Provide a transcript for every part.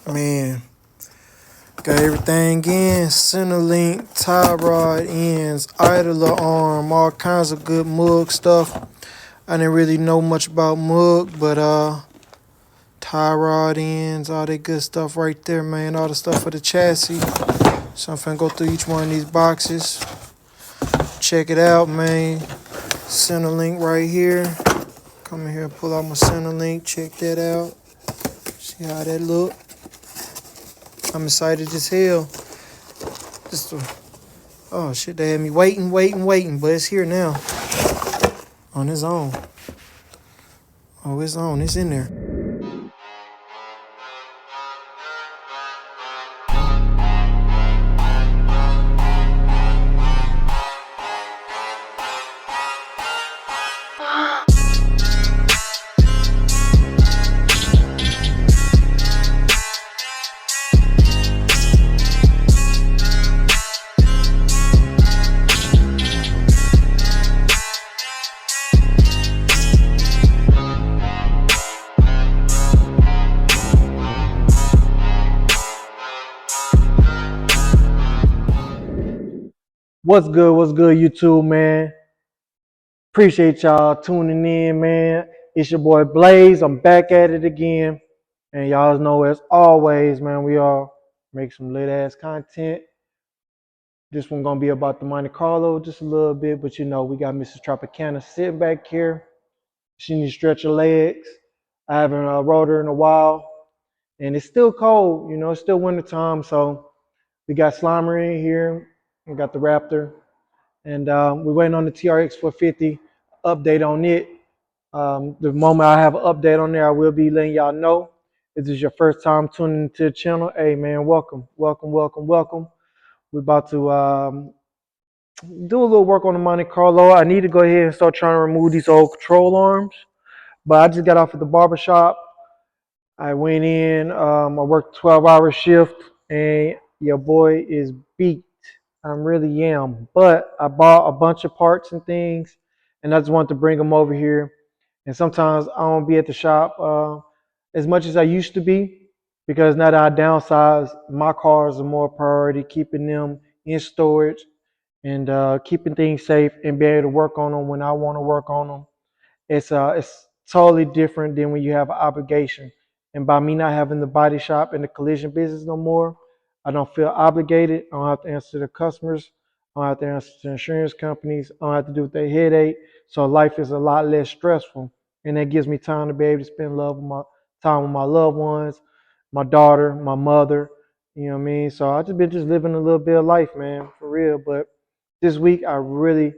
Man, got everything in. Center link, tie rod ends, idler arm, all kinds of good mug stuff. I didn't really know much about mug, but tie rod ends, all that good stuff right there, man. All the stuff for the chassis. So I'm finna go through each one of these boxes. Check it out, man. Center link right here. Come in here and pull out my center link. Check that out. See how that look. I'm excited as hell. Oh shit, they had me waiting, but it's here now. On its own. Oh, it's on. It's in there. What's good, YouTube, man? Appreciate y'all tuning in, man. It's your boy Blaze. I'm back at it again. And y'all know, as always, man, we all make some lit ass content. This one gonna be about the Monte Carlo just a little bit, but you know, we got Mrs. Tropicana sitting back here. She needs to stretch her legs. I haven't rode her in a while. And it's still cold, you know, it's still winter time, so we got Slimer in here. We got the Raptor. And we're waiting on the TRX 450 update on it. The moment I have an update on there, I will be letting y'all know. If this is your first time tuning into the channel, hey man, welcome. We're about to do a little work on the Monte Carlo. I need to go ahead and start trying to remove these old control arms. But I just got off at the barbershop. I went in, I worked a 12-hour shift, and your boy is beat. I really am. But I bought a bunch of parts and things, and I just wanted to bring them over here. And sometimes I don't be at the shop as much as I used to be, because now that I downsized, my cars are more priority, keeping them in storage and keeping things safe and being able to work on them when I want to work on them. It's totally different than when you have an obligation. And by me not having the body shop and the collision business no more, I don't feel obligated. I don't have to answer to customers. I don't have to answer to insurance companies. I don't have to do with their headache. So life is a lot less stressful. And that gives me time to be able to spend time with my loved ones, my daughter, my mother. You know what I mean? So I just been just living a little bit of life, man, for real. But this week I really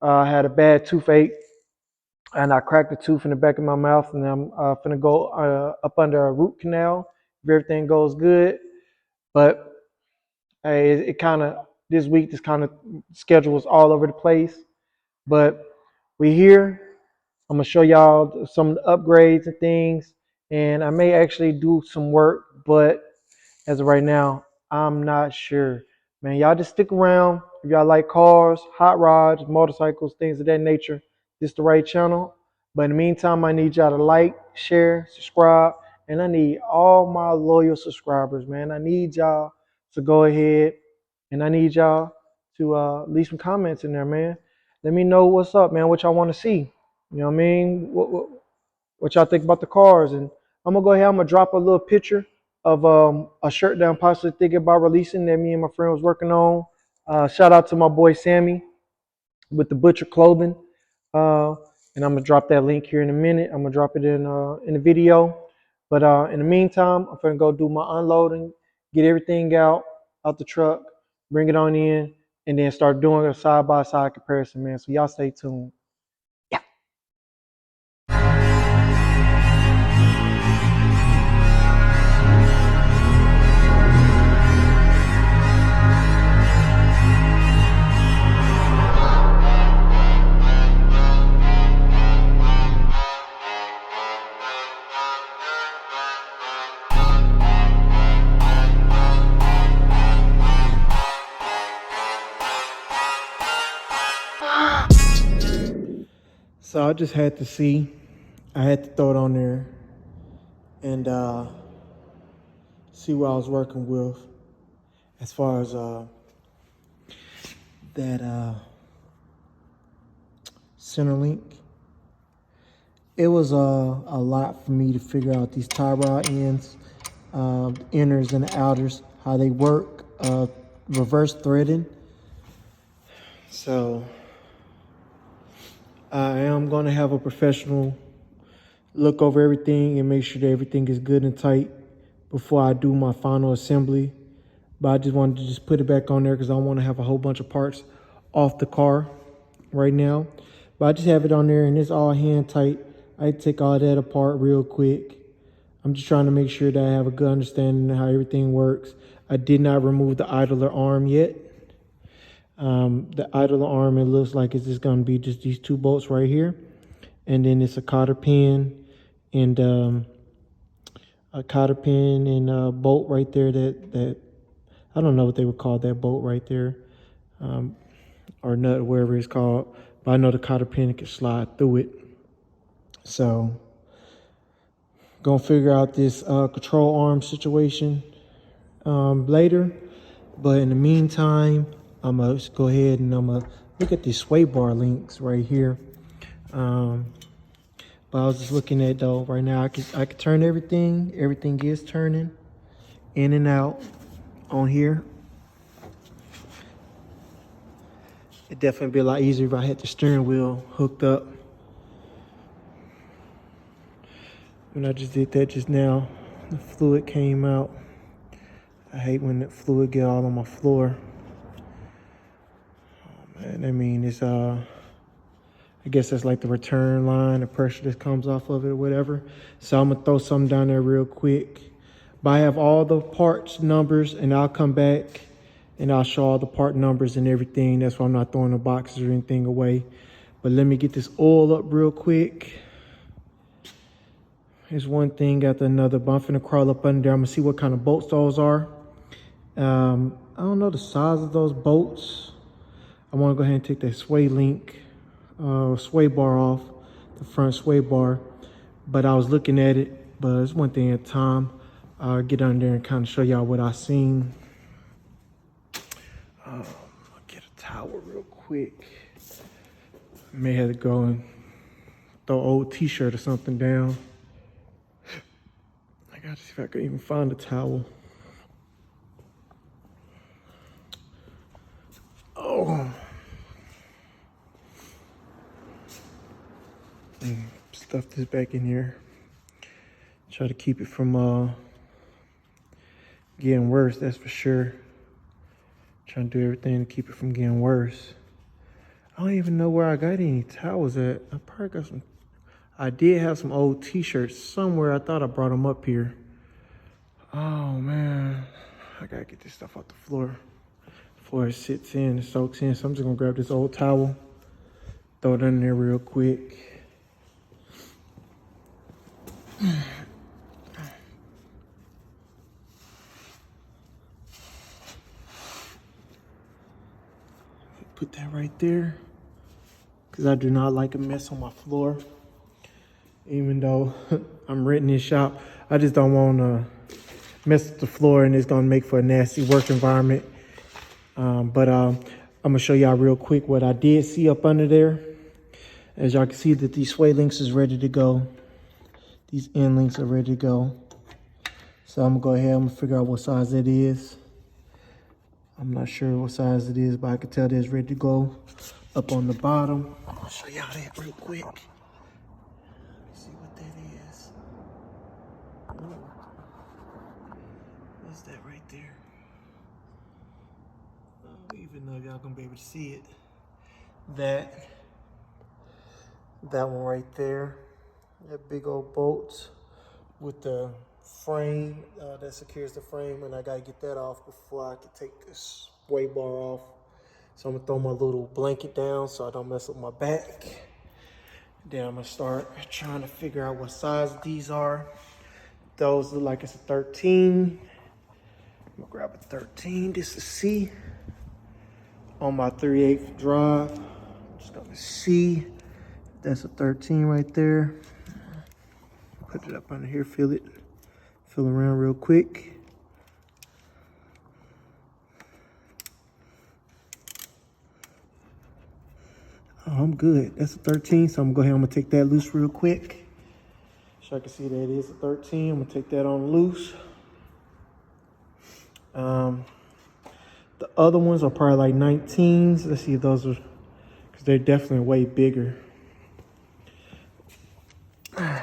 had a bad toothache, and I cracked a tooth in the back of my mouth, and I'm finna go up under a root canal if everything goes good. But hey, it kind of this week, this kind of schedule was all over the place. But we here. I'm gonna show y'all some of the upgrades and things, and I may actually do some work, but as of right now, I'm not sure. Man, y'all just stick around. If y'all like cars, hot rods, motorcycles, things of that nature, this the right channel. But in the meantime, I need y'all to like, share, subscribe, and I need all my loyal subscribers, man. I need y'all to go ahead, and I need y'all to leave some comments in there, man. Let me know what's up, man, what y'all want to see. You know what I mean? What y'all think about the cars. And I'm gonna go ahead, I'm gonna drop a little picture of a shirt that I'm possibly thinking about releasing that me and my friend was working on. Shout out to my boy Sammy with the Butcher Clothing. Uh, and I'm gonna drop that link here in a minute. I'm gonna drop it in the video. But in the meantime, I'm gonna go do my unloading, get everything out the truck, bring it on in, and then start doing a side by side comparison, man. So y'all stay tuned. So I just had to see. I had to throw it on there and see what I was working with as far as that center link. It was a lot for me to figure out these tie rod ends, the inners and the outers, how they work, reverse threading. So I am going to have a professional look over everything and make sure that everything is good and tight before I do my final assembly. But I just wanted to just put it back on there because I don't want to have a whole bunch of parts off the car right now. But I just have it on there and it's all hand tight. I take all that apart real quick. I'm just trying to make sure that I have a good understanding of how everything works. I did not remove the idler arm yet. The idler arm, it looks like it's just going to be just these two bolts right here. And then it's a cotter pin and a bolt right there that I don't know what they would call that bolt right there, or nut, wherever it's called. But I know the cotter pin can slide through it. So, gonna figure out this control arm situation later. But in the meantime, I'm gonna go ahead and I'm gonna look at these sway bar links right here. But I was just looking at though right now. I could turn everything. Everything is turning in and out on here. It'd definitely be a lot easier if I had the steering wheel hooked up. When I just did that just now, the fluid came out. I hate when the fluid get all on my floor. Oh man, I mean it's I guess that's like the return line, the pressure that comes off of it or whatever. So I'm gonna throw something down there real quick. But I have all the parts numbers and I'll come back and I'll show all the part numbers and everything. That's why I'm not throwing the boxes or anything away. But let me get this oil up real quick. Here's one thing after another, but I'm finna crawl up under there. I'm gonna see what kind of bolts those are. I don't know the size of those bolts. I wanna go ahead and take that sway link, sway bar off, the front sway bar. But I was looking at it, but it's one thing at a time. I'll get under there and kind of show y'all what I seen. I'll get a towel real quick. May have to go and throw an old t-shirt or something down. I gotta see if I can even find a towel. Oh. Stuff this back in here. Try to keep it from getting worse, that's for sure. Trying to do everything to keep it from getting worse. I don't even know where I got any towels at. I probably got some. I did have some old t-shirts somewhere. I thought I brought them up here. Oh man, I gotta get this stuff off the floor before it sits in and soaks in. So I'm just gonna grab this old towel, throw it in there real quick. Put that right there, because I do not like a mess on my floor. Even though I'm renting this shop, I just don't want to mess with the floor and it's going to make for a nasty work environment. But I'm going to show y'all real quick what I did see up under there. As y'all can see that these sway links is ready to go. These end links are ready to go. So I'm going to go ahead and figure out what size it is. I'm not sure what size it is, but I can tell that it's ready to go up on the bottom. I'll show y'all that real quick. Let's see what that is. Ooh. What's that right there? I don't even know if y'all gonna be able to see it. That one right there. That big old bolt with the frame that secures the frame, and I gotta get that off before I can take this sway bar off. So I'm gonna throw my little blanket down so I don't mess up my back. Then I'm gonna start trying to figure out what size these are. Those look like it's a 13. I'm gonna grab a 13. This is C on my 3/8 drive. I'm just gonna see. That's a 13 right there. Put it up under here, feel it. Feel around real quick. Oh, I'm good. That's a 13, so I'm gonna take that loose real quick. So I can see that it is a 13. I'm gonna take that on loose. The other ones are probably like 19s. Let's see if those are, because they're definitely way bigger. I'm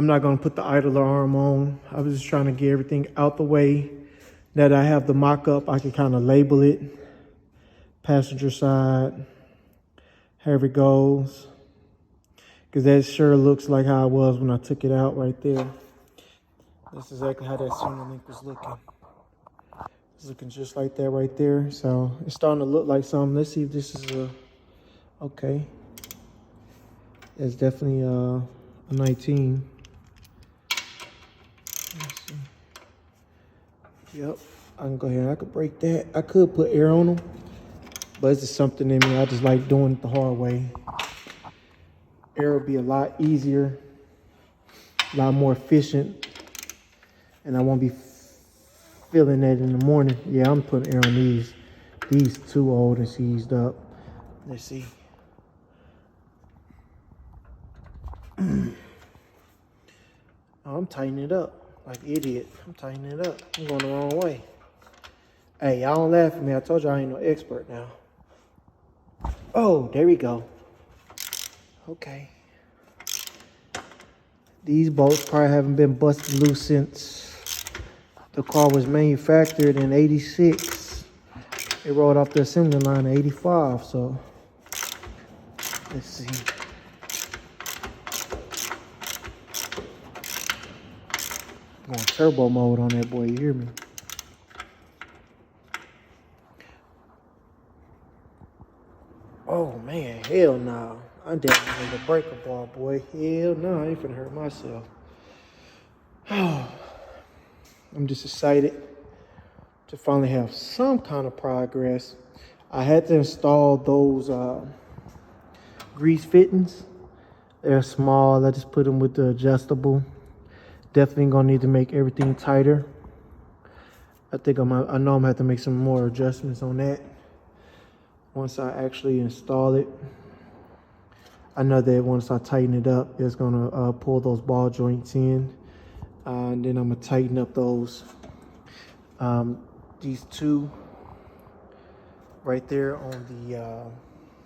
not gonna put the idler arm on. I was just trying to get everything out the way. Now that I have the mock-up, I can kind of label it. Passenger side, however it goes. Because that sure looks like how it was when I took it out right there. That's exactly how that center link was looking. It's looking just like that right there. So it's starting to look like something. Let's see if this is a, okay. It's definitely a 19. Let's see. Yep, I can go ahead. I could break that. I could put air on them, but it's just something in me. I just like doing it the hard way. Air will be a lot easier, a lot more efficient, and I won't be feeling that in the morning. Yeah, I'm putting air on these. These too old and seized up. Let's see. Oh, I'm tightening it up like an idiot. I'm tightening it up. I'm going the wrong way. Hey, y'all don't laugh at me. I told you I ain't no expert now. Oh, there we go. Okay. These bolts probably haven't been busted loose since the car was manufactured in '86. It rolled off the assembly line in '85, so let's see. I'm going turbo mode on that boy, you hear me? Oh man, hell no. I definitely need a breaker bar, boy. Hell no, I ain't finna hurt myself. I'm just excited to finally have some kind of progress. I had to install those grease fittings. They're small. I just put them with the adjustable. Definitely gonna need to make everything tighter. I know I'm gonna have to make some more adjustments on that once I actually install it. I know that once I tighten it up, it's gonna pull those ball joints in, and then I'm gonna tighten up these two right there on the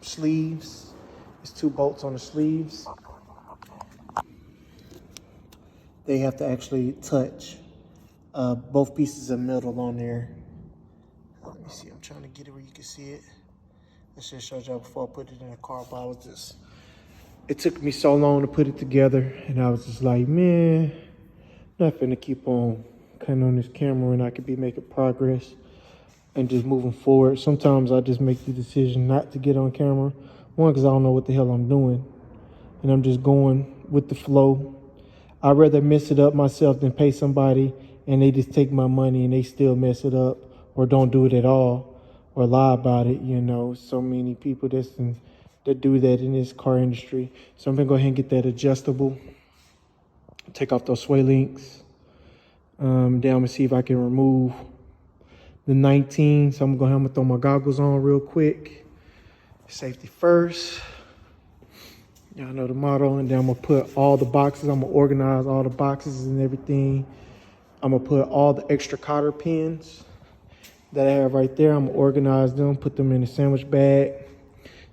sleeves. There's 2 bolts on the sleeves. They have to actually touch both pieces of metal on there. Let me see, I'm trying to get it where you can see it. I should have showed y'all before I put it in the car, but it took me so long to put it together, and I was just like, man, I'm not finna keep on cutting on this camera and I could be making progress and just moving forward. Sometimes I just make the decision not to get on camera. One, because I don't know what the hell I'm doing, and I'm just going with the flow. I'd rather mess it up myself than pay somebody and they just take my money and they still mess it up or don't do it at all or lie about it. You know, so many people that do that in this car industry. So I'm gonna go ahead and get that adjustable. Take off those sway links. Then I'm gonna see if I can remove the 19. So I'm gonna throw my goggles on real quick. Safety first. Y'all know the motto. And then I'm gonna put all the boxes. I'm gonna organize all the boxes and everything. I'm gonna put all the extra cotter pins that I have right there. I'm gonna organize them, put them in a sandwich bag,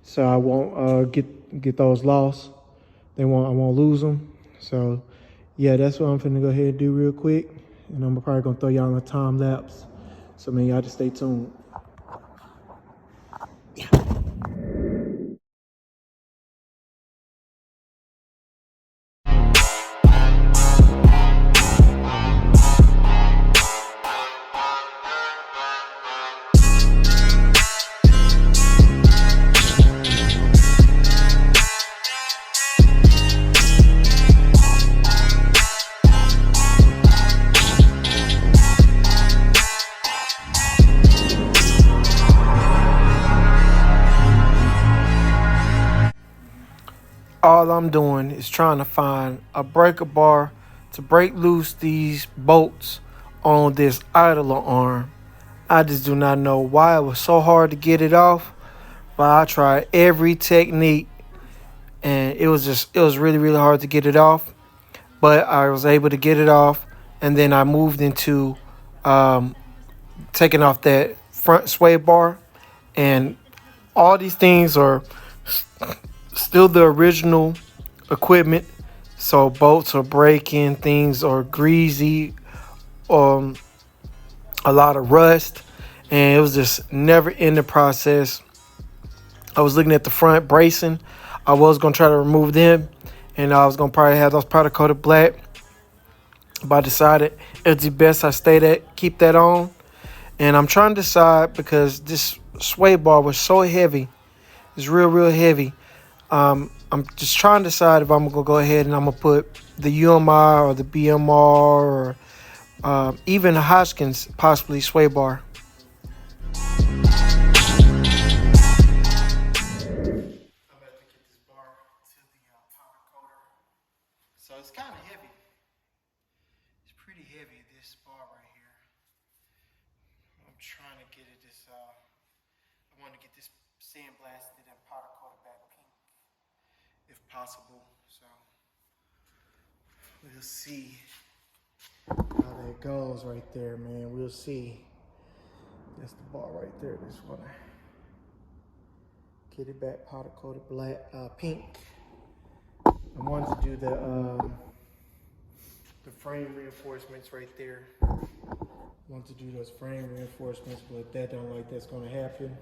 so I won't get those lost. I won't lose them. So yeah, that's what I'm finna go ahead and do real quick. And I'm probably gonna throw y'all in a time lapse. So man, y'all just stay tuned. All I'm doing is trying to find a breaker bar to break loose these bolts on this idler arm. I just do not know why it was so hard to get it off. but I tried every technique, and it was really, really hard to get it off. But I was able to get it off, and then I moved into um, taking off that front sway bar, and all these things are still the original equipment. So bolts are breaking, things are greasy, um, a lot of rust, and it was just never in the process. I was looking at the front bracing. I was gonna try to remove them, and I was gonna probably have those powder coated black. But I decided it's the best I keep that on. And I'm trying to decide because this sway bar was so heavy. It's real, real heavy. I'm just trying to decide if I'm gonna go ahead and I'm gonna put the UMI or the BMR or even a Hoskins possibly sway bar. I'm about to get this bar to the powder coater. So it's kind of heavy. It's pretty heavy, this bar right here. I'm trying to get it I want to get this sandblasted and powder coated back pink, if possible. So we'll see how that goes right there, man. We'll see. That's the bar right there. Just want to get it back powder coated black, pink. I wanted to do the frame reinforcements right there. I want to do those frame reinforcements, but that don't like that's going to happen.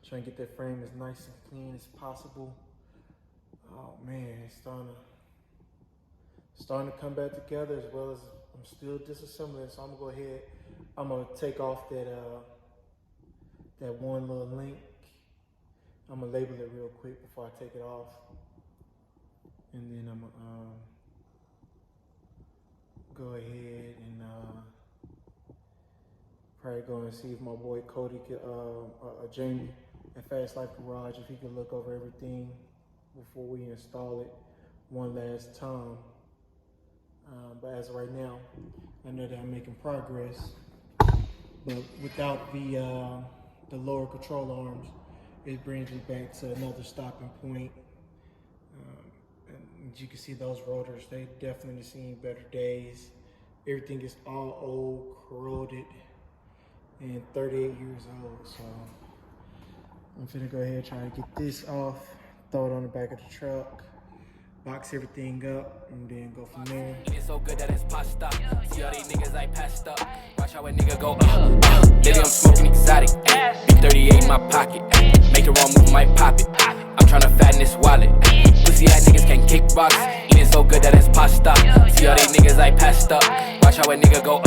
Trying to get that frame as nice and clean as possible. Oh man, it's starting to come back together, as well as I'm still disassembling. So I'm gonna go ahead. I'm gonna take off that one little link. I'm gonna label it real quick before I take it off, and then I'm gonna go ahead and probably go and see if my boy Cody could, Jamie at Fast Life Garage, if he could look over everything before we install it one last time. But as of right now, I know that I'm making progress. But without the lower control arms, it brings me back to another stopping point. And as you can see, those rotors, they definitely seen better days. Everything is all old, corroded, and 38 years old. So I'm finna go ahead and try to get this off, throw it on the back of the truck, box everything up, and then go from there. It's so good that it's pasta. See all these niggas I passed up. Watch how a nigga go Maybe I'm smoking exotic. B38 in my pocket. Make it wrong move, might pop it. I'm tryna fatten this wallet. Pussy ass niggas can't kickbox. Eating so good that it's pasta. See all these niggas I passed up. Watch how a nigga go